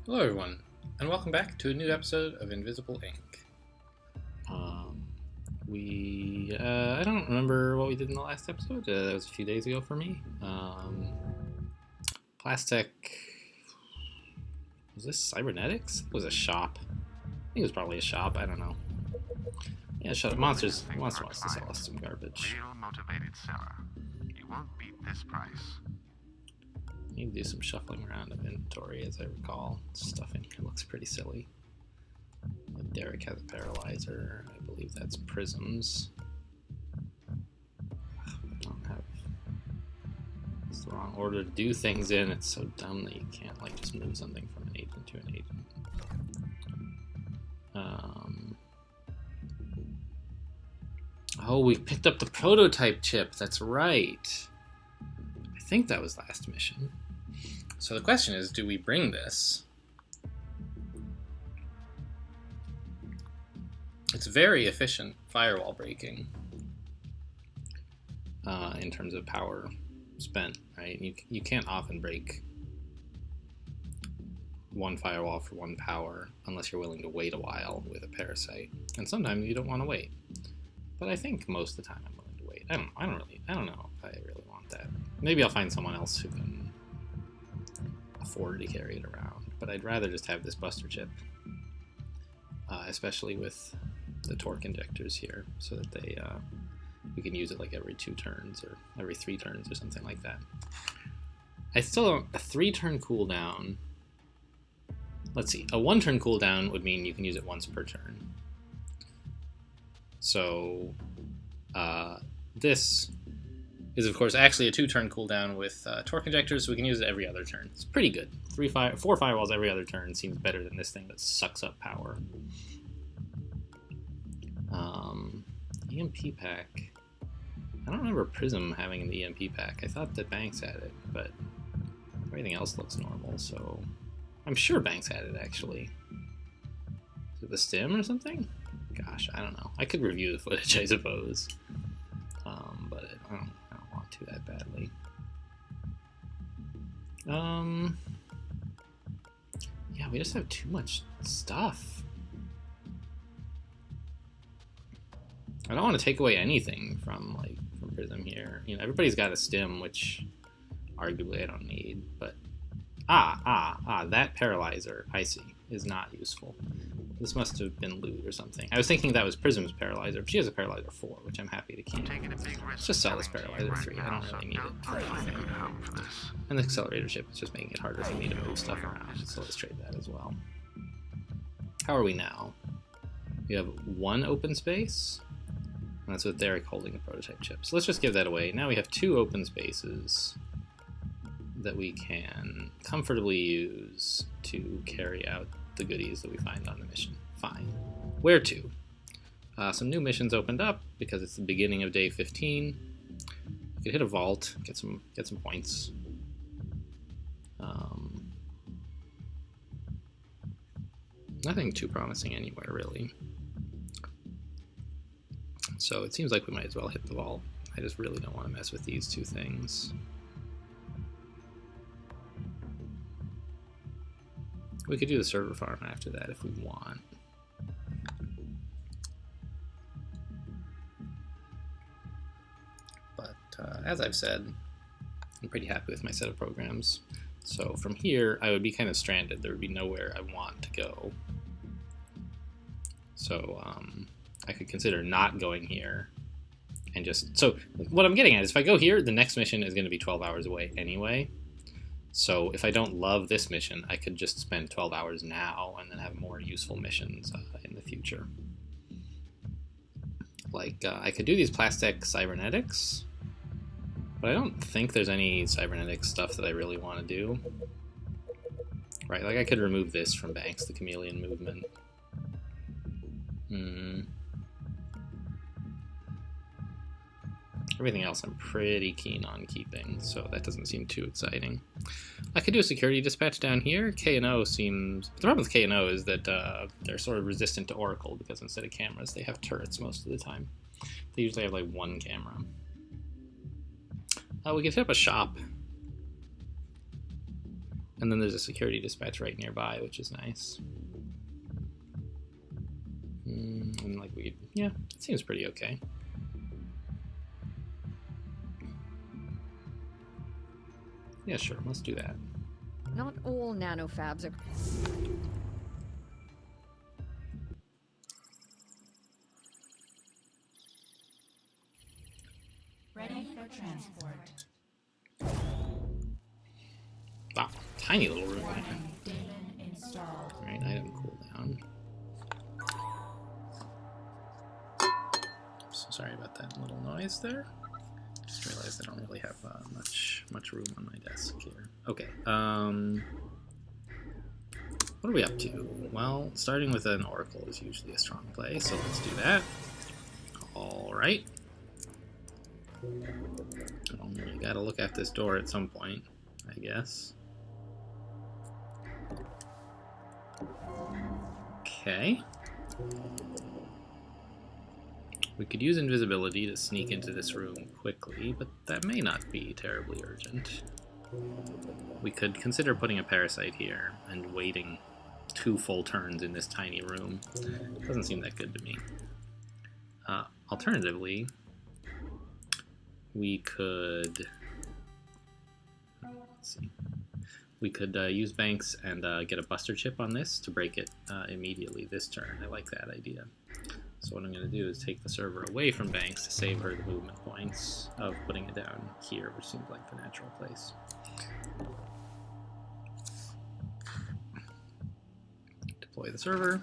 Hello, everyone, and welcome back to a new episode of Invisible Ink. I don't remember what we did in the last episode. That was a few days ago for me. Plastic. Was this cybernetics? It was a shop. I think it was probably a shop. I don't know. Yeah, shut up. Monster wants to sell us some garbage. Real motivated seller. You won't beat this price. Need to do some shuffling around of inventory, as I recall. Stuffing here looks pretty silly. Derek has a paralyzer. I believe that's prisms. I don't have. It's the wrong order to do things in. It's so dumb that you can't like just move something from an agent to an agent. Oh, we picked up the prototype chip. That's right. I think that was last mission. So the question is, do we bring this? It's very efficient firewall breaking in terms of power spent, right? You can't often break one firewall for one power unless you're willing to wait a while with a parasite. And sometimes you don't want to wait. But I think most of the time I'm willing to wait. I don't know if I really want that. Maybe I'll find someone else who can afford to carry it around. But I'd rather just have this buster chip, especially with the torque injectors here, so that we can use it like every 2 turns or every 3 turns or something like that. I still don't, a 3-turn cooldown. Let's see, a 1-turn cooldown would mean you can use it once per turn. So this is of course actually a 2-turn cooldown with torque injectors, so we can use it every other turn. It's pretty good. 4 firewalls every other turn seems better than this thing that sucks up power. EMP pack. I don't remember Prism having an EMP pack. I thought that Banks had it, but everything else looks normal, so I'm sure Banks had it actually. Is it the stim or something? Gosh, I don't know. I could review the footage, I suppose, but I don't want to that badly. Yeah, we just have too much stuff. I don't want to take away anything from Prism here. You know, everybody's got a stim, which arguably I don't need, but that paralyzer, I see, is not useful. This must have been loot or something. I was thinking that was Prism's paralyzer, but she has a paralyzer 4, which I'm happy to keep. Let's just sell this paralyzer 3. I don't really need it for anything. And the accelerator chip is just making it harder for me to move stuff around, so let's trade that as well. How are we now? We have 1 open space, and that's with Derek holding the prototype chip. So let's just give that away. Now we have 2 open spaces that we can comfortably use to carry out the goodies that we find on the mission. Fine. Where to? Some new missions opened up because it's the beginning of day 15. We could hit a vault, get some points. Nothing too promising anywhere, really. So it seems like we might as well hit the vault. I just really don't want to mess with these 2 things. We could do the server farm after that if we want. But as I've said, I'm pretty happy with my set of programs. So from here, I would be kind of stranded. There would be nowhere I want to go. So I could consider not going here and just... So what I'm getting at is if I go here, the next mission is going to be 12 hours away anyway. So if I don't love this mission, I could just spend 12 hours now and then have more useful missions in the future. Like, I could do these plastic cybernetics, but I don't think there's any cybernetic stuff that I really want to do. Right, like I could remove this from Banks, the chameleon movement. Everything else I'm pretty keen on keeping, so that doesn't seem too exciting. I could do a security dispatch down here. K&O seems... The problem with K&O is that they're sort of resistant to Oracle, because instead of cameras, they have turrets most of the time. They usually have like 1 camera. We could hit up a shop. And then there's a security dispatch right nearby, which is nice. And like yeah, it seems pretty okay. Yeah, sure, let's do that. Not all nanofabs are... Ready for transport. Wow, tiny little room. Daemon installed. Alright, item cooldown. So sorry about that little noise there. Just realized I don't really have much room on my desk here. Okay, what are we up to? Well, starting with an Oracle is usually a strong play, so let's do that. Alright. You gotta look at this door at some point, I guess. Okay. We could use invisibility to sneak into this room quickly, but that may not be terribly urgent. We could consider putting a parasite here and waiting 2 full turns in this tiny room. Doesn't seem that good to me. Alternatively, we could... Let's see. We could use Banks and get a Buster Chip on this to break it immediately this turn. I like that idea. So what I'm going to do is take the server away from Banks to save her the movement points of putting it down here, which seems like the natural place. Deploy the server.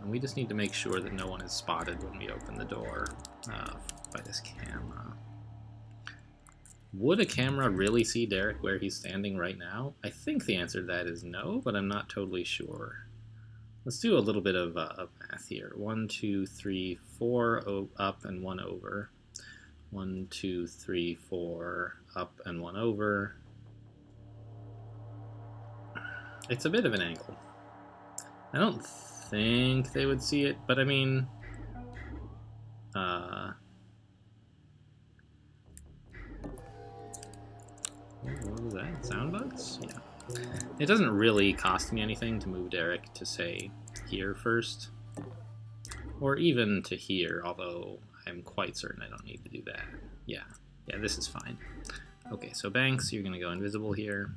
And we just need to make sure that no one is spotted when we open the door by this camera. Would a camera really see Derek where he's standing right now? I think the answer to that is no, but I'm not totally sure. Let's do a little bit of math here. 1, 2, 3, 4 up and 1 over. 1, 2, 3, 4 up and 1 over. It's a bit of an angle. I don't think they would see it, but I mean... What was that? Sound bugs? Yeah. It doesn't really cost me anything to move Derek to, say, here first. Or even to here, although I'm quite certain I don't need to do that. Yeah, this is fine. Okay, so Banks, you're going to go invisible here.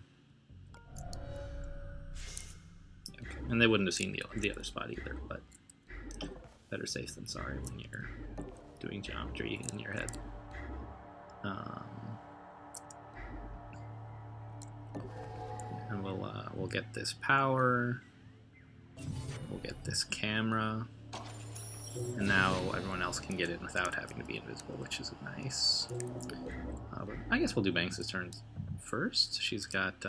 Okay, and they wouldn't have seen the other spot either, but better safe than sorry when you're doing geometry in your head. And we'll get this power. We'll get this camera. And now everyone else can get in without having to be invisible, which is nice. But I guess we'll do Banks' turn first. She's got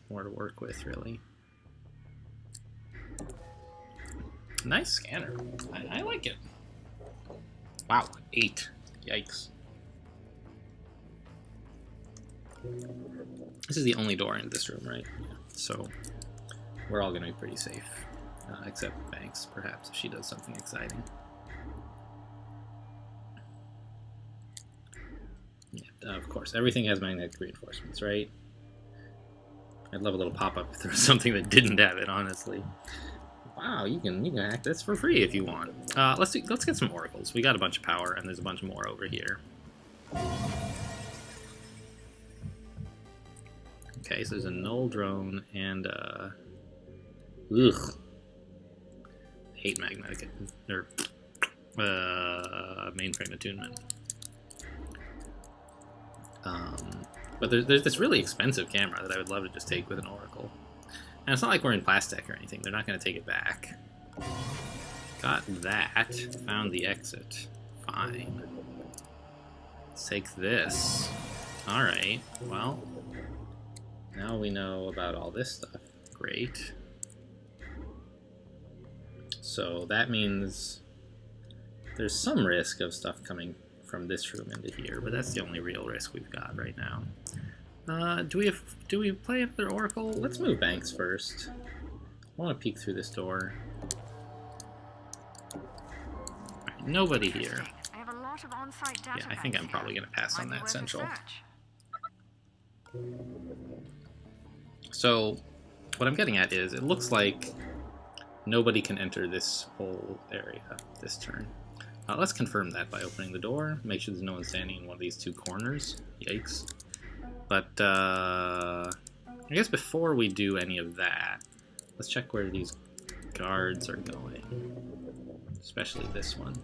more to work with, really. Nice scanner. I like it. Wow, 8. Yikes. This is the only door in this room, right? Yeah. So we're all going to be pretty safe. Except Banks, perhaps, if she does something exciting. Yeah, of course, everything has magnetic reinforcements, right? I'd love a little pop-up if there was something that didn't have it, honestly. Wow, you can hack this for free if you want. Let's get some oracles. We got a bunch of power, and there's a bunch more over here. Okay, so there's a null drone and hate magnetic or mainframe attunement. But there's this really expensive camera that I would love to just take with an oracle. And it's not like we're in Plastic or anything. They're not going to take it back. Got that. Found the exit. Fine. Let's take this. Alright, well, now we know about all this stuff. Great. So that means there's some risk of stuff coming from this room into here, but that's the only real risk we've got right now. Do we play another oracle? Let's move Banks first. I want to peek through this door. Right, nobody here. I have a lot of on-site data. Yeah, I think I'm probably going to pass on that central. So, what I'm getting at is, it looks like nobody can enter this whole area this turn. Let's confirm that by opening the door. Make sure there's no one standing in one of these two corners. Yikes. But, I guess before we do any of that, let's check where these guards are going. Especially this one.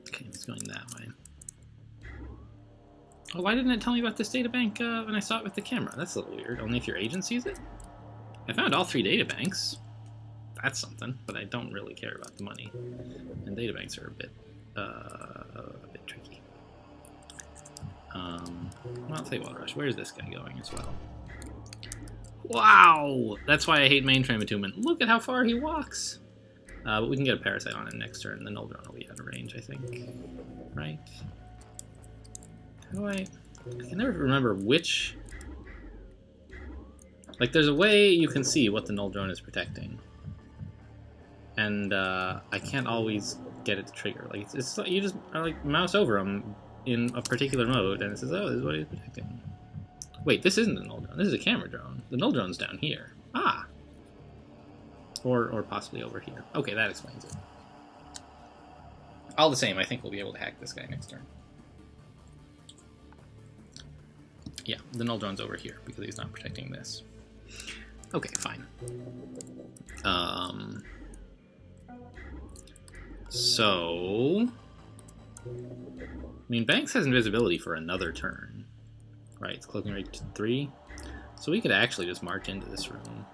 Okay, it's going that way. Oh, why didn't it tell me about this databank when I saw it with the camera? That's a little weird. Only if your agent sees it? I found all 3 databanks. That's something, but I don't really care about the money. And databanks are a bit tricky. Well, I'll tell you what, Rush. Where's this guy going as well? Wow! That's why I hate mainframe attunement. Look at how far he walks! But we can get a parasite on him next turn. The null drone will be out of range, I think. Right? How do I can never remember which... Like, there's a way you can see what the null drone is protecting. And, I can't always get it to trigger. Like, it's you just, like, mouse over him in a particular mode, and it says, oh, this is what he's protecting. Wait, this isn't a null drone. This is a camera drone. The null drone's down here. Ah! Or possibly over here. Okay, that explains it. All the same, I think we'll be able to hack this guy next turn. Yeah, the null drone's over here because he's not protecting this. Okay, fine. So... I mean, Banks has invisibility for another turn. Right, it's cloaking rate 3. So we could actually just march into this room.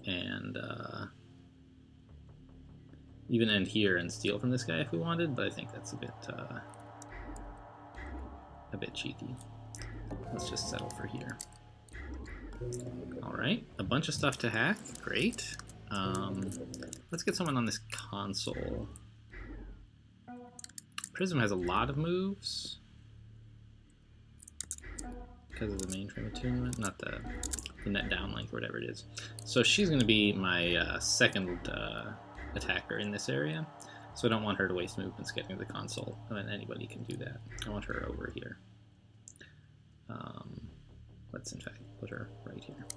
And, even end here and steal from this guy if we wanted, but I think that's a bit cheeky. Let's just settle for here. Alright, a bunch of stuff to hack. Great. Let's get someone on this console. Prism has a lot of moves. Because of the mainframe attunement, not the net downlink or whatever it is. So she's going to be my second attacker in this area. So I don't want her to waste movements getting to the console. I mean, anybody can do that. I want her over here. Let's in fact put her right here.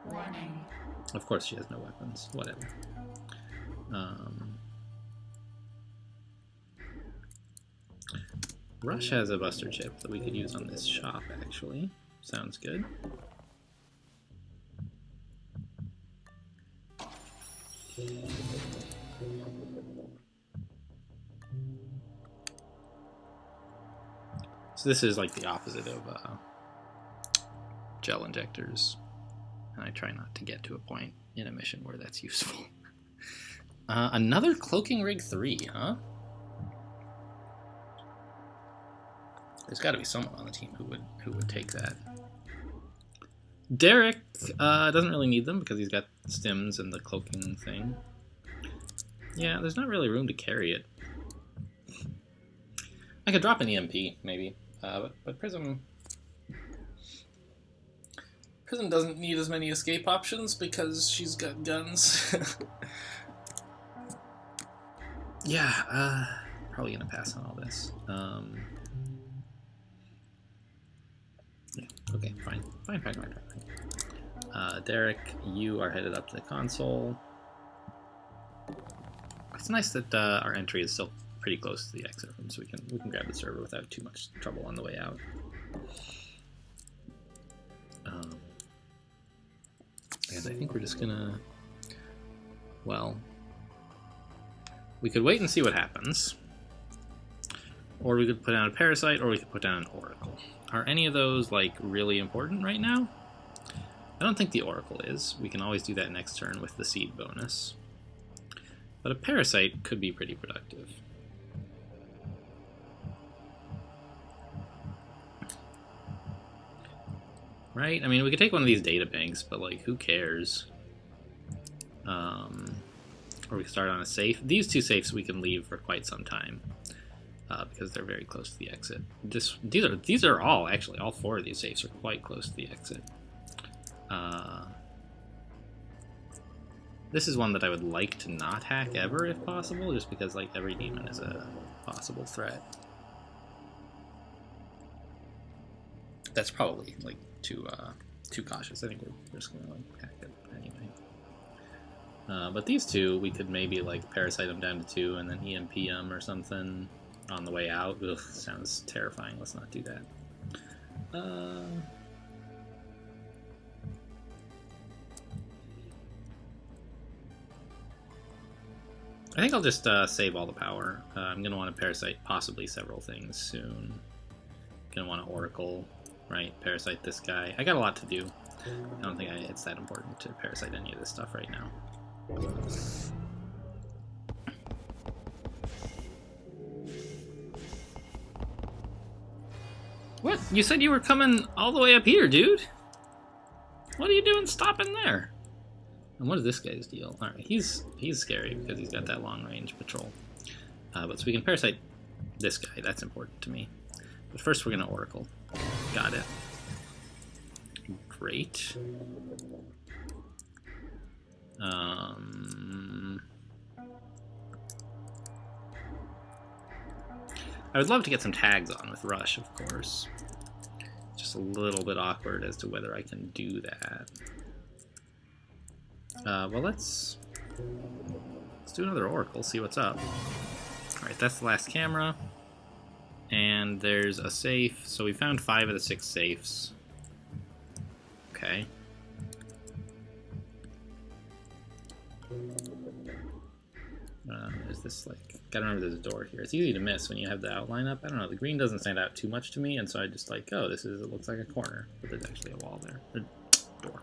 Warning. Of course she has no weapons. Whatever. Rush has a buster chip that we could use on this shop, actually. Sounds good. So this is like the opposite of gel injectors. And I try not to get to a point in a mission where that's useful. Another Cloaking Rig 3, huh? There's got to be someone on the team who would take that. Derek doesn't really need them because he's got the stims and the cloaking thing. Yeah, there's not really room to carry it. I could drop an EMP, maybe. But Prism doesn't need as many escape options because she's got guns. Yeah, probably gonna pass on all this. Yeah, okay, fine. Derek, you are headed up to the console. It's nice that our entry is still pretty close to the exit room, so we can grab the server without too much trouble on the way out. And I think we're just gonna, well, we could wait and see what happens, or we could put down a parasite, or we could put down an oracle. Are any of those like really important right now? I don't think the oracle is. We can always do that next turn with the seed bonus. But a parasite could be pretty productive. Right? I mean, we could take one of these data banks, but like, who cares? Or we could start on a safe. These two safes we can leave for quite some time. Because they're very close to the exit. These are all, actually, all 4 of these safes are quite close to the exit. This is one that I would like to not hack ever if possible, just because like every demon is a possible threat. That's probably like too cautious. I think we're just gonna like hack it anyway. But these two, we could maybe like parasite them down to 2 and then EMP them or something on the way out. Ugh, sounds terrifying. Let's not do that. I think I'll just save all the power. I'm going to want to parasite possibly several things soon. Going to want to Oracle, right? Parasite this guy. I got a lot to do. I don't think it's that important to parasite any of this stuff right now. What? You said you were coming all the way up here, dude? What are you doing stopping there? And what is this guy's deal? Alright, he's scary because he's got that long range patrol. But so we can parasite this guy, that's important to me. But first we're gonna Oracle. Got it. Great. I would love to get some tags on with Rush, of course. Just a little bit awkward as to whether I can do that. Well, let's do another Oracle, see what's up. Alright, that's the last camera. And there's a safe. So we found 5 of the 6 safes. Okay. There's this, like, gotta remember there's a door here. It's easy to miss when you have the outline up. I don't know, the green doesn't stand out too much to me, and so I just like, oh, it looks like a corner. But there's actually a wall there. A door.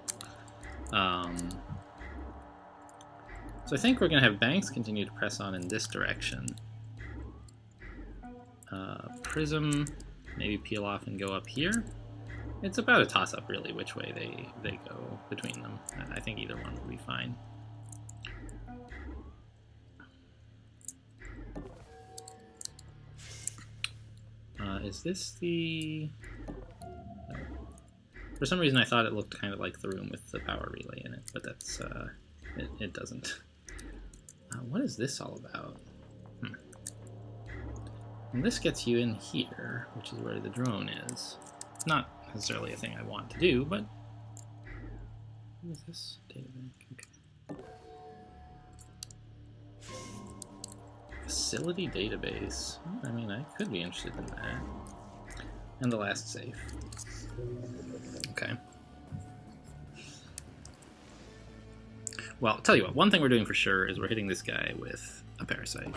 So I think we're gonna have Banks continue to press on in this direction. Prism, maybe peel off and go up here. It's about a toss-up, really, which way they go between them. I think either one will be fine. Is this the... No. For some reason I thought it looked kind of like the room with the power relay in it, but that's... it doesn't. What is this all about? And this gets you in here, which is where the drone is. It's not necessarily a thing I want to do, but... What is this? Databank, okay. Facility database. I mean, I could be interested in that. And the last safe. Okay. Well, I'll tell you what, one thing we're doing for sure is we're hitting this guy with a parasite.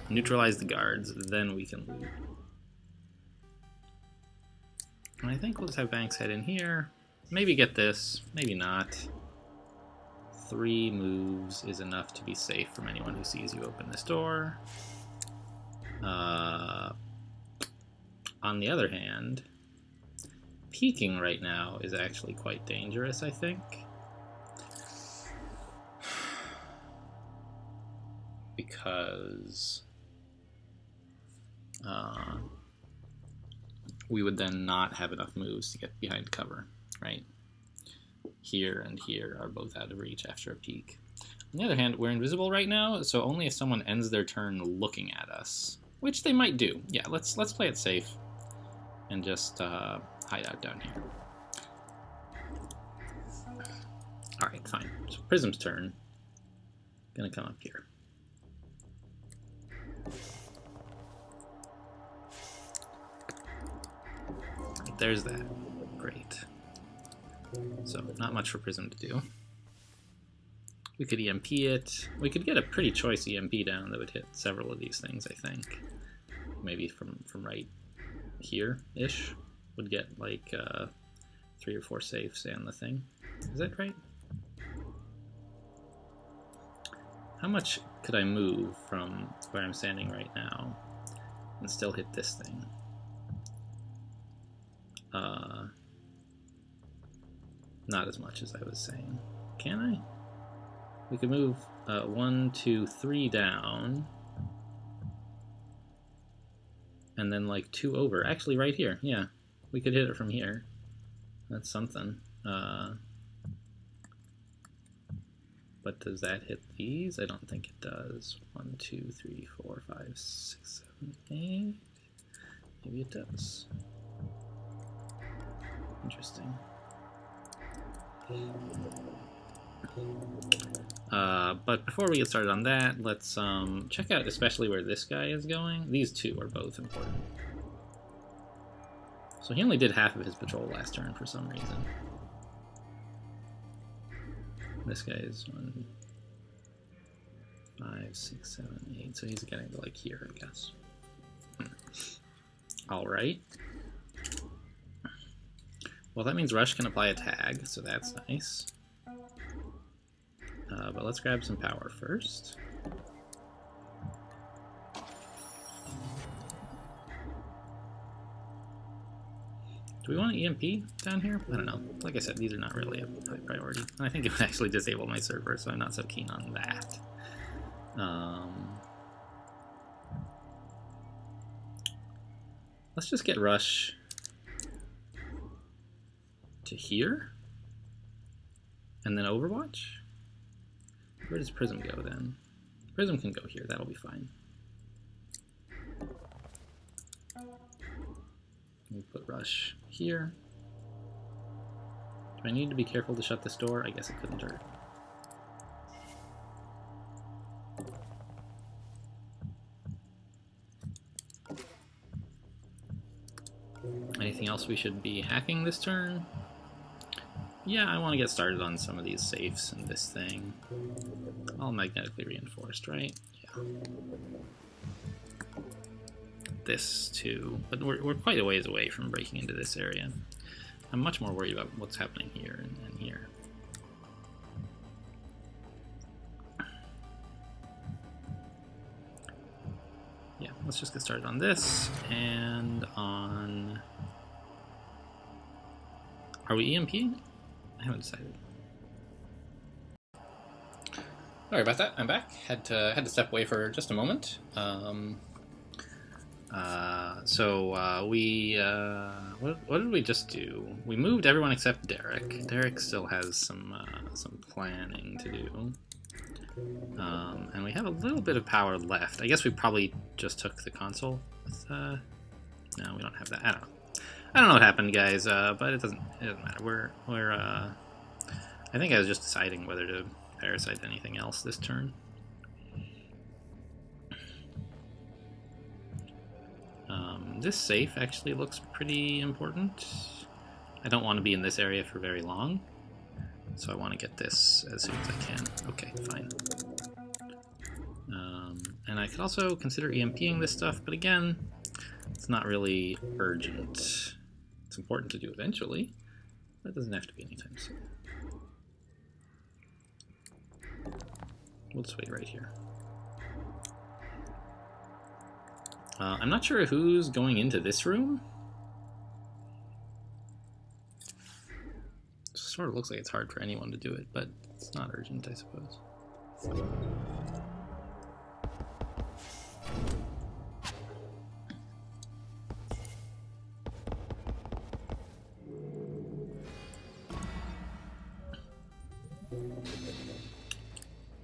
Neutralize the guards, then we can loot. And I think we'll just have Banks head in here. Maybe get this, maybe not. 3 moves is enough to be safe from anyone who sees you open this door. On the other hand, peeking right now is actually quite dangerous, I think. Because we would then not have enough moves to get behind cover, right? Here and here are both out of reach after a peek. On the other hand, we're invisible right now, so only if someone ends their turn looking at us, which they might do. Yeah, let's play it safe and just hide out down here. All right, fine. So Prism's turn. Gonna come up here. There's that. Great. So, not much for Prism to do. We could EMP it. We could get a pretty choice EMP down that would hit several of these things, I think. Maybe from right here-ish. Would get like 3 or 4 safes and the thing. Is that right? How much could I move from where I'm standing right now and still hit this thing? Not as much as I was saying. Can I? We could move 1, 2, 3 down. And then like 2 over. Actually right here, yeah. We could hit it from here. That's something. But does that hit these? I don't think it does. 1, 2, 3, 4, 5, 6, 7, 8. Maybe it does. Interesting. But before we get started on that, let's check out especially where this guy is going. These two are both important. So he only did half of his patrol last turn for some reason. This guy is 1, 5, 6, 7, 8. So he's getting to like here, I guess. All right. Well, that means Rush can apply a tag, so that's nice. But let's grab some power first. Do we want an EMP down here? I don't know. Like I said, these are not really a high priority. And I think it would actually disable my server, so I'm not so keen on that. Let's just get Rush to here. And then Overwatch? Where does Prism go then? Prism can go here, that'll be fine. We put Rush here. Do I need to be careful to shut this door? I guess it couldn't hurt. Anything else we should be hacking this turn? Yeah, I want to get started on some of these safes and this thing. All magnetically reinforced, right? Yeah. This too, but we're quite a ways away from breaking into this area. I'm much more worried about what's happening here and here. Yeah, let's just get started on this and on... Are we EMPing? I haven't decided. Sorry about that. I'm back. Had to step away for just a moment. What did we just do? We moved everyone except Derek. Derek still has some planning to do. And we have a little bit of power left. I guess we probably just took the console. No, we don't have that. I don't know what happened, guys. But it doesn't matter. I think I was just deciding whether to parasite anything else this turn. This safe actually looks pretty important. I don't want to be in this area for very long, so I want to get this as soon as I can. Okay, fine. And I could also consider EMPing this stuff, but again, it's not really urgent. It's important to do eventually, but it doesn't have to be anytime soon. We'll just wait right here. I'm not sure who's going into this room. It sort of looks like it's hard for anyone to do it, but it's not urgent, I suppose.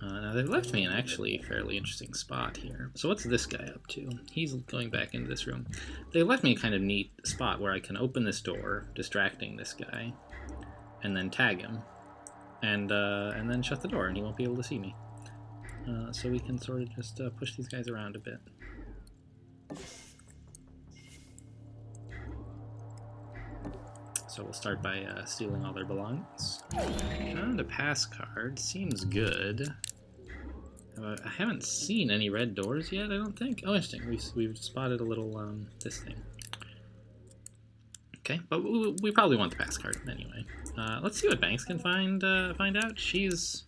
Now they've left me in actually a fairly interesting spot here. So what's this guy up to? He's going back into this room. They left me a kind of neat spot where I can open this door, distracting this guy, and then tag him, and then shut the door, and he won't be able to see me. So we can sort of just push these guys around a bit. So we'll start by stealing all their belongings. Found a pass card. Seems good. I haven't seen any red doors yet, I don't think. Oh, interesting. We've spotted a little, this thing. Okay, but we probably want the pass card anyway. Let's see what Banks can find out. She's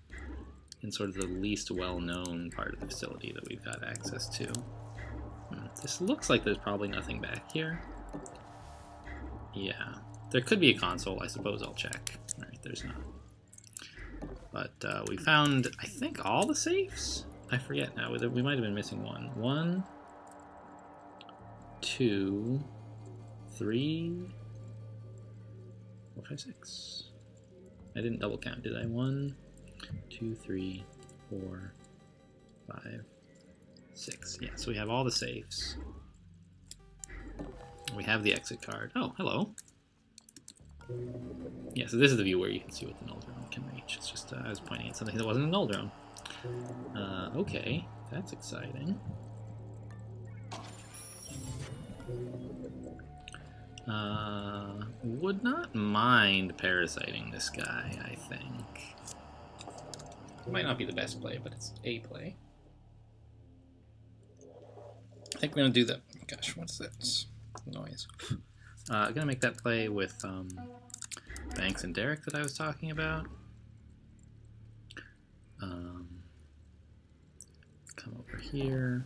in sort of the least well-known part of the facility that we've got access to. This looks like there's probably nothing back here. Yeah. There could be a console. I suppose I'll check. Alright, there's not. But we found, I think, all the safes? I forget now. We might have been missing one. 1, 2, 3, 4, 5, 6. I didn't double count, did I? 1, 2, 3, 4, 5, 6. Yeah, so we have all the safes. We have the exit card. Oh, hello. Yeah, so this is the view where you can see what the null drone can reach. It's just I was pointing at something that wasn't a null drone. Okay, that's exciting. Would not mind parasiting this guy, I think. Might not be the best play, but it's a play. I think we're gonna do the... Gosh, what's that noise? I'm gonna make that play with Banks and Derek that I was talking about. Come over here.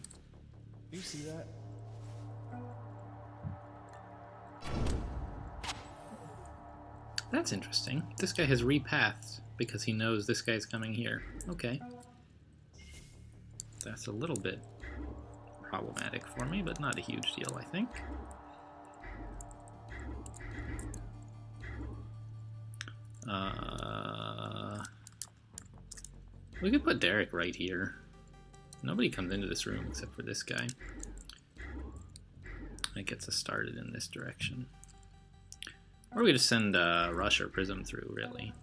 You see that? That's interesting. This guy has repathed because he knows this guy's coming here. Okay. That's a little bit problematic for me, but not a huge deal, I think. We could put Derek right here. Nobody comes into this room except for this guy. It gets us started in this direction. Or we just send Rush or Prism through, really.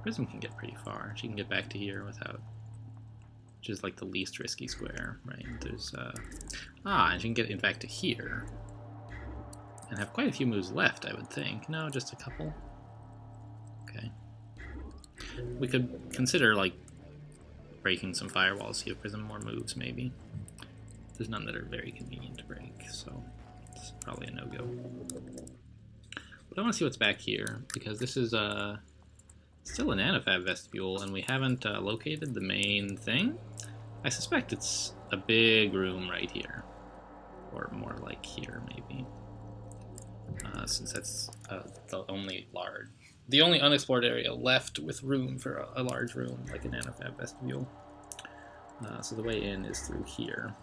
Prism can get pretty far. She can get back to here without... Which is like the least risky square, right? There's, and she can get in back to here. And have quite a few moves left, I would think. No, just a couple. Okay. We could consider, like, breaking some firewalls, see if Prism more moves, maybe. There's none that are very convenient to break, so it's probably a no-go. But I want to see what's back here, because this is still a nanofab vestibule, and we haven't located the main thing. I suspect it's a big room right here, or more like here, maybe. Since that's the only unexplored area left with room for a large room, like a nanofab vestibule. So the way in is through here.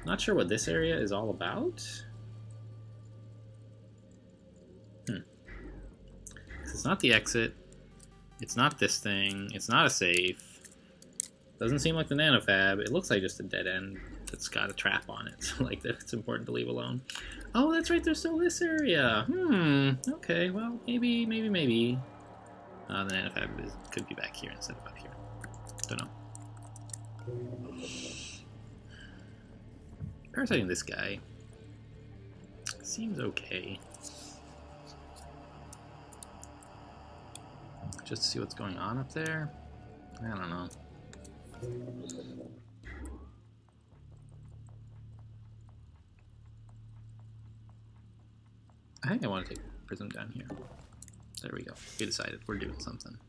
Not sure what this area is all about. It's not the exit. It's not this thing. It's not a safe. Doesn't seem like the nanofab. It looks like just a dead end that's got a trap on it. So like that, it's important to leave alone. Oh, that's right. There's still this area. Okay. Well, maybe. The nanofab could be back here instead of up here. Don't know. Parasiting this guy seems okay. Just to see what's going on up there. I don't know. I think I want to take Prism down here. There we go. We decided we're doing something.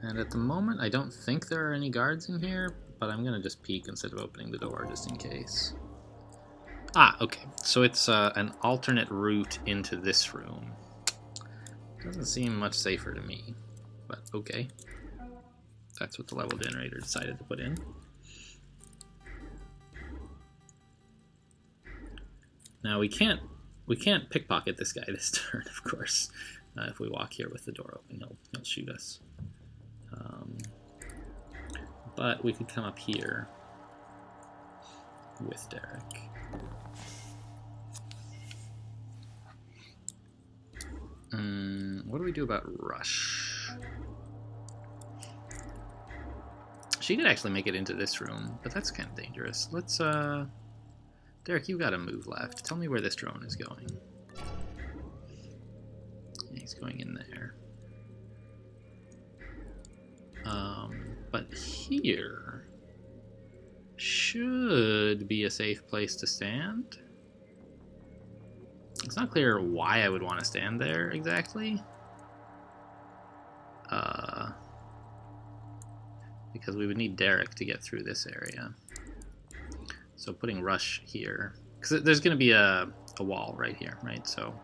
And at the moment, I don't think there are any guards in here, but I'm gonna just peek instead of opening the door just in case. Ah, okay. So it's an alternate route into this room. Doesn't seem much safer to me, but okay. That's what the level generator decided to put in. Now we can't pickpocket this guy this turn, of course. If we walk here with the door open, he'll shoot us. But we could come up here with Derek. What do we do about Rush? She could actually make it into this room, but that's kind of dangerous. Let's, Derek, you got a move left. Tell me where this drone is going. Yeah, he's going in there. But here should be a safe place to stand. It's not clear why I would want to stand there exactly. Because we would need Derek to get through this area. So putting Rush here, because there's going to be a wall right here, right? So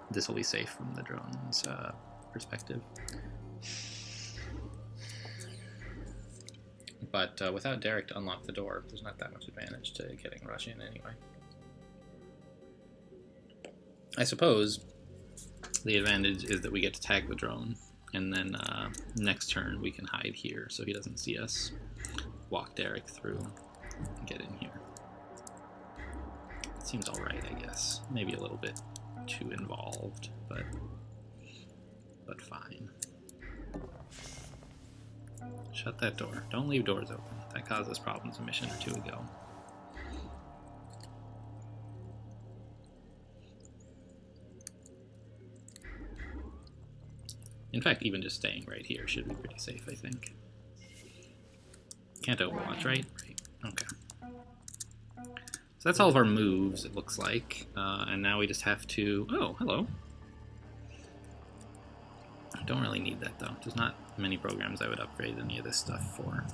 this will be safe from the drone's perspective. But without Derek to unlock the door, there's not that much advantage to getting rush in anyway. I suppose the advantage is that we get to tag the drone, and then next turn we can hide here so he doesn't see us walk Derek through and get in here. It seems alright, I guess. Maybe a little bit too involved, but fine. Shut that door. Don't leave doors open. That caused us problems a mission or two ago. In fact, even just staying right here should be pretty safe, I think. Can't overwatch, right? Right. Okay. So that's all of our moves, it looks like. And now we just have to... Oh, hello. I don't really need that, though. There's not many programs I would upgrade any of this stuff for.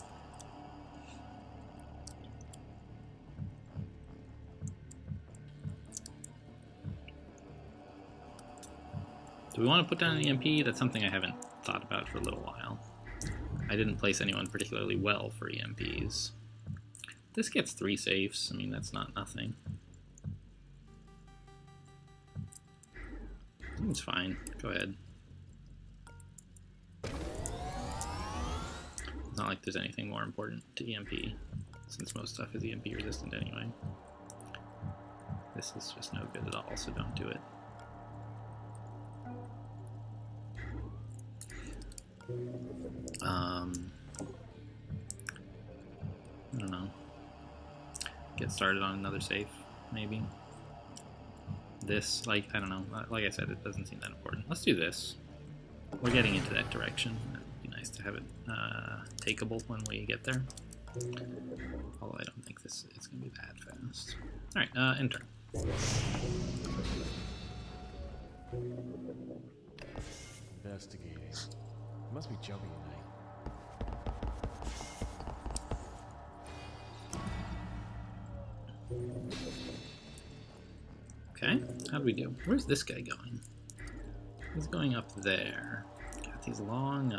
Do we want to put down an EMP? That's something I haven't thought about for a little while. I didn't place anyone particularly well for EMPs. This gets 3 safes. I mean, that's not nothing. Seems fine. Go ahead. It's not like there's anything more important to EMP, since most stuff is EMP resistant anyway. This is just no good at all, so don't do it. I don't know. Get started on another safe, maybe. This, like, I don't know. Like I said, it doesn't seem that important. Let's do this. We're getting into that direction. It'd be nice to have it takeable when we get there. Although I don't think this is going to be that fast. Alright, enter. Investigating. It must be jumpy tonight. Okay, how do we do? Where's this guy going? He's going up there. Got these long,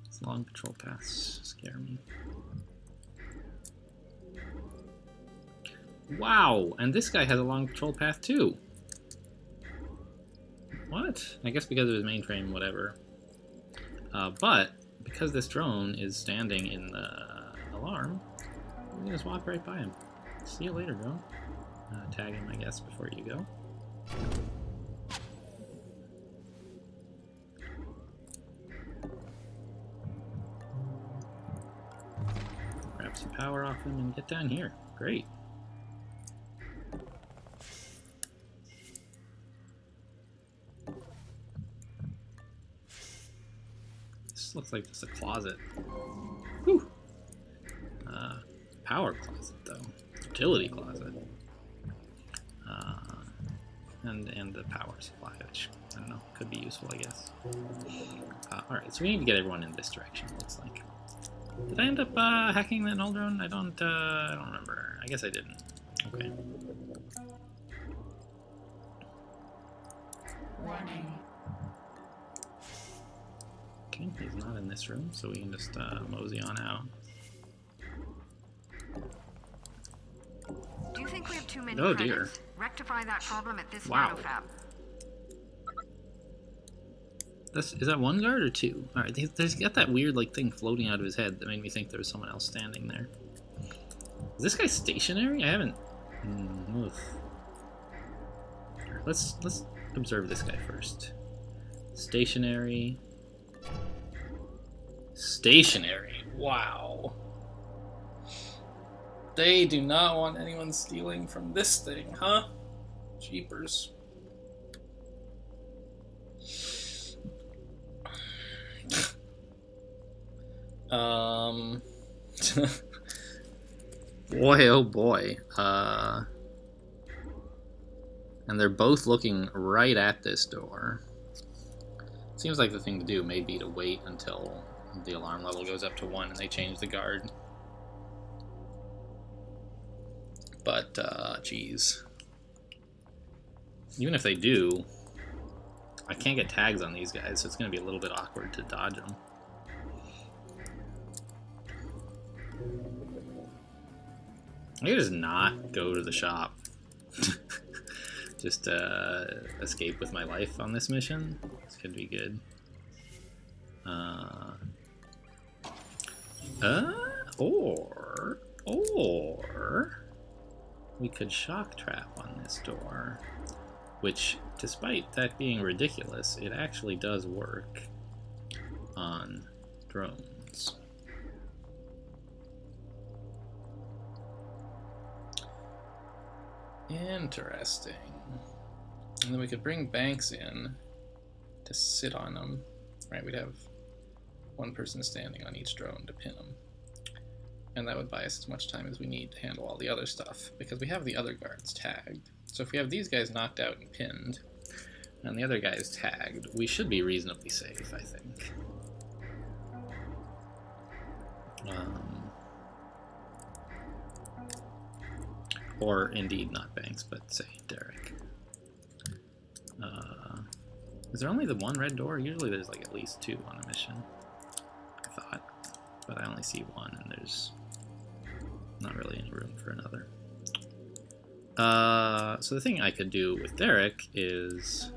these long patrol paths scare me. Wow, and this guy has a long patrol path too. What? I guess because of his mainframe, whatever. But because this drone is standing in the alarm, we can just walk right by him. See you later, bro. Tag him, I guess, before you go. Grab some power off him and get down here. Great. This looks like just a closet. Whew. Power closet, though. Utility closet. And the power supply, which, I don't know, could be useful, I guess. Alright, so we need to get everyone in this direction, it looks like. Did I end up hacking that null drone? I don't remember. I guess I didn't. Okay. Warning. Okay, he's not in this room, so we can just mosey on out. Do you think we have too many Oh, credits? dear. Rectify that problem at this Wow. nanofab. Is that one guard or two? Alright, there's got that weird like thing floating out of his head that made me think there was someone else standing there. Is this guy stationary? I haven't... Let's observe this guy first. Stationary. Stationary. Wow. They do not want anyone stealing from this thing, huh? Jeepers. Boy, oh boy. And they're both looking right at this door. Seems like the thing to do may be to wait until the alarm level goes up to 1 and they change the guard. But, geez. even if they do, I can't get tags on these guys, so it's going to be a little bit awkward to dodge them. I could just not go to the shop. Just escape with my life on this mission. This could be good. Or we could shock trap on this door, which, despite that being ridiculous, it actually does work on drones. Interesting. And then we could bring Banks in to sit on them. Right, we'd have one person standing on each drone to pin them. And that would buy us as much time as we need to handle all the other stuff, because we have the other guards tagged. So if we have these guys knocked out and pinned, and the other guys tagged, we should be reasonably safe, I think. Or indeed not Banks, but say Derek. Is there only the one red door? Usually there's like at least two on a mission, I thought. But I only see one, and there's not really any room for another. So the thing I could do with Derek is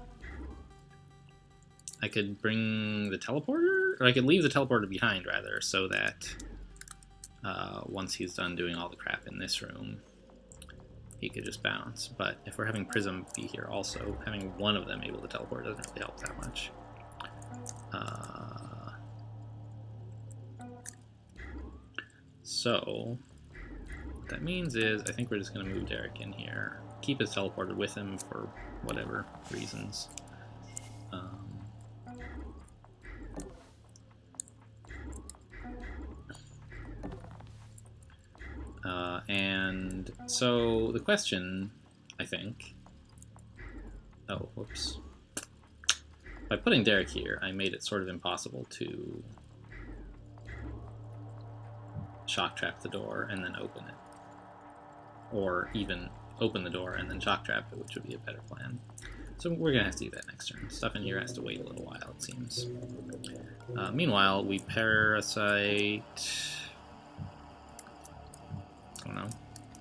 I could bring the teleporter, or I could leave the teleporter behind, rather, so that once he's done doing all the crap in this room, he could just bounce. But if we're having Prism be here also, having one of them able to teleport doesn't really help that much. So what that means is I think we're just going to move Derek in here, keep his teleporter with him for whatever reasons. And so the question, I think... Oh, whoops. By putting Derek here, I made it sort of impossible to shock trap the door and then open it. Or even open the door and then shock trap it, which would be a better plan. So we're going to have to do that next turn. Stuff in here has to wait a little while, it seems. Meanwhile, we parasite... I don't know.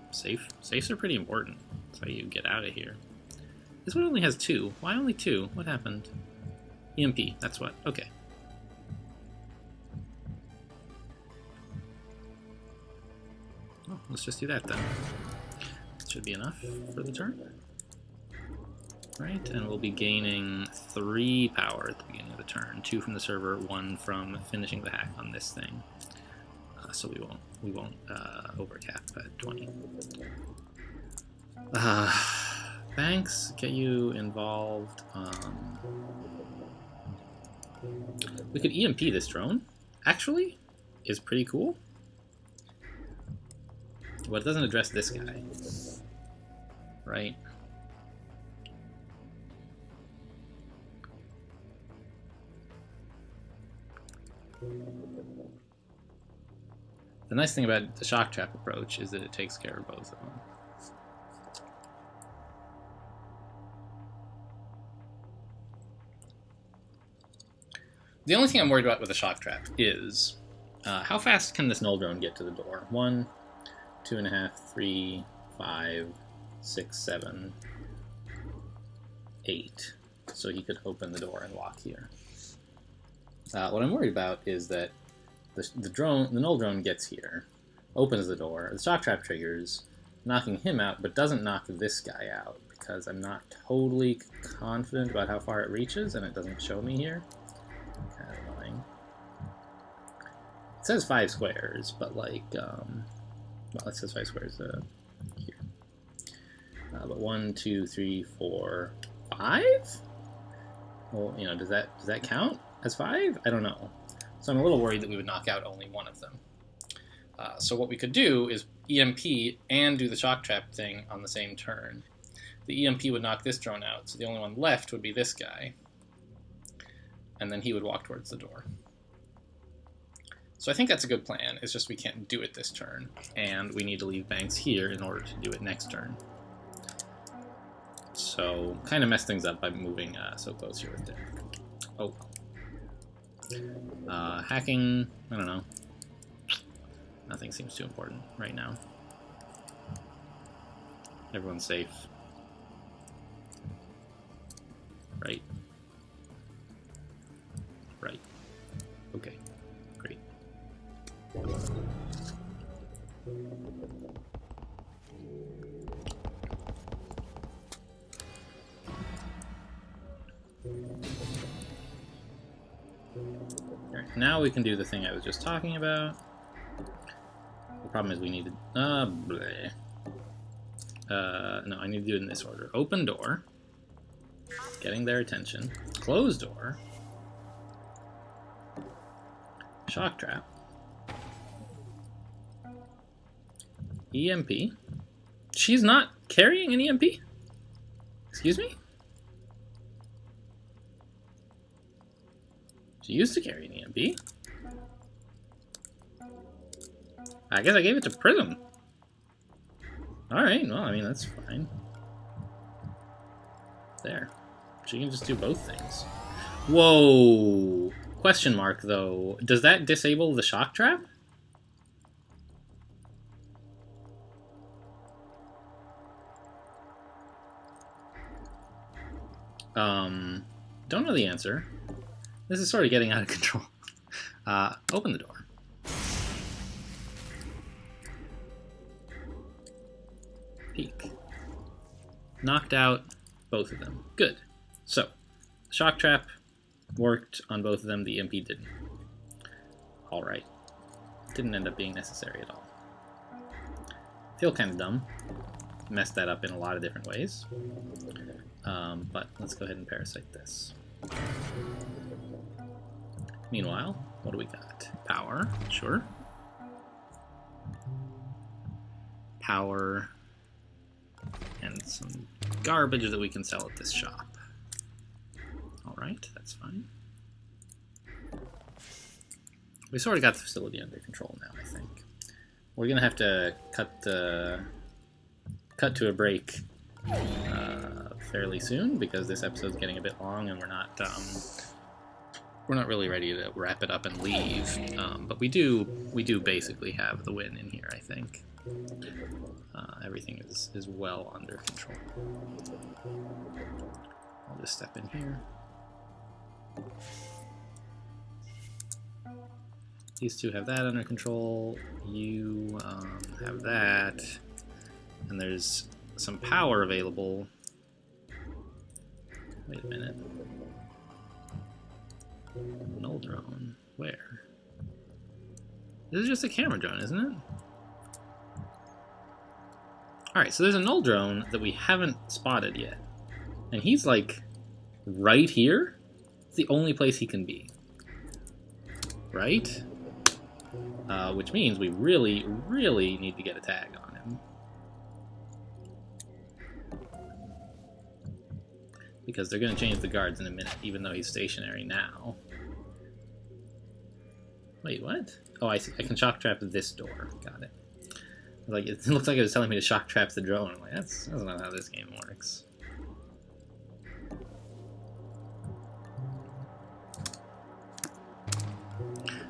Safes are pretty important. That's how you get out of here. This one only has two. Why only two? What happened? EMP, that's what. Okay. Oh, let's just do that then. Should be enough for the turn. Right, and we'll be gaining 3 power at the beginning of the turn. 2 from the server, 1 from finishing the hack on this thing. So we won't overcap at 20. Banks, get you involved. We could EMP this drone. Actually, is pretty cool. But it doesn't address this guy, right? The nice thing about the shock trap approach is that it takes care of both of them. The only thing I'm worried about with the shock trap is how fast can this null drone get to the door? 1, 2.5, 3, 5, 6, 7, 8. So he could open the door and walk here. What I'm worried about is that the null drone gets here, opens the door, the shock trap triggers, knocking him out, but doesn't knock this guy out, because I'm not totally confident about how far it reaches, and it doesn't show me here. Kind of annoying. It says 5 squares, but like, well, it says 5 squares here. But 1, 2, 3, 4, 5? Well, you know, does that count as 5? I don't know. So I'm a little worried that we would knock out only one of them. So what we could do is EMP and do the shock trap thing on the same turn. The EMP would knock this drone out, so the only one left would be this guy. And then he would walk towards the door. So I think that's a good plan, it's just we can't do it this turn, and we need to leave Banks here in order to do it next turn. So, kind of messed things up by moving so close here with Derek. Oh. Hacking, I don't know. Nothing seems too important right now. Everyone's safe. Right. Right. Okay. Great. Alright, now we can do the thing I was just talking about. The problem is we need to... bleh. No, I need to do it in this order. Open door. Getting their attention. Close door. Shock trap. EMP. She's not carrying an EMP? Excuse me? She used to carry an EMP. I guess I gave it to Prism. Alright, well, I mean, that's fine. There. She can just do both things. Whoa! Question mark, though. Does that disable the shock trap? Don't know the answer. This is sort of getting out of control. Open the door. Peek. Knocked out both of them. Good. So, shock trap worked on both of them. The EMP didn't. Alright. Didn't end up being necessary at all. Feel kind of dumb. Messed that up in a lot of different ways. But let's go ahead and parasite this. Meanwhile, what do we got? Power, sure. Power, and some garbage that we can sell at this shop. Alright, that's fine. We sort of got the facility under control now, I think. We're gonna have to cut to a break fairly soon, because this episode's getting a bit long and we're not really ready to wrap it up and leave. But we do basically have the win in here, I think. Everything is well under control. I'll just step in here. These two have that under control. You have that. And there's some power available. Wait a minute. Null drone. Where? This is just a camera drone, isn't it? Alright, so there's a null drone that we haven't spotted yet. And he's like right here? It's the only place he can be. Right? Which means we really, really need to get a tag on him. Because they're going to change the guards in a minute, even though he's stationary now. Wait, what? Oh, I see. I can shock trap this door. Got it. Like, it looks like it was telling me to shock trap the drone. I'm like, that's not how this game works.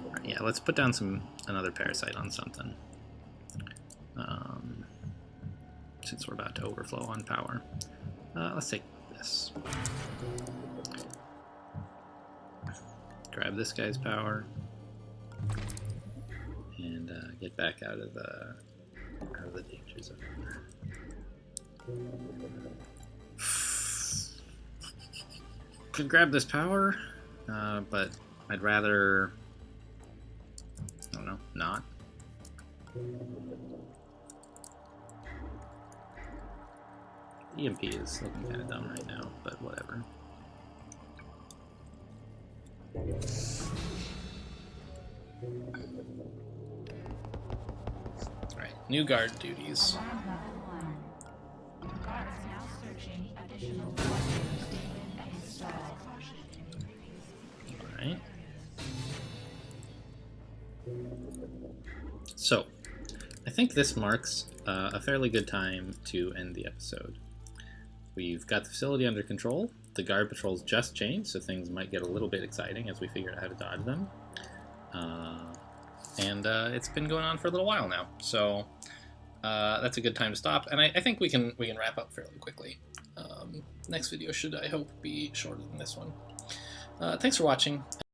Alright, yeah, let's put down another parasite on something. Since we're about to overflow on power. Let's take this. Grab this guy's power. And get back out of the danger zone. Could grab this power, but I'd rather, I don't know, not. EMP is looking kind of dumb right now, but whatever. Alright, new guard duties. Alarm level 1. Guards now searching additional warriors Damon installed. Alright. So, I think this marks a fairly good time to end the episode. we've got the facility under control. The guard patrols just changed, so things might get a little bit exciting as we figure out how to dodge them. And it's been going on for a little while now, so that's a good time to stop. And I think we can wrap up fairly quickly. Next video should, I hope, be shorter than this one. Thanks for watching.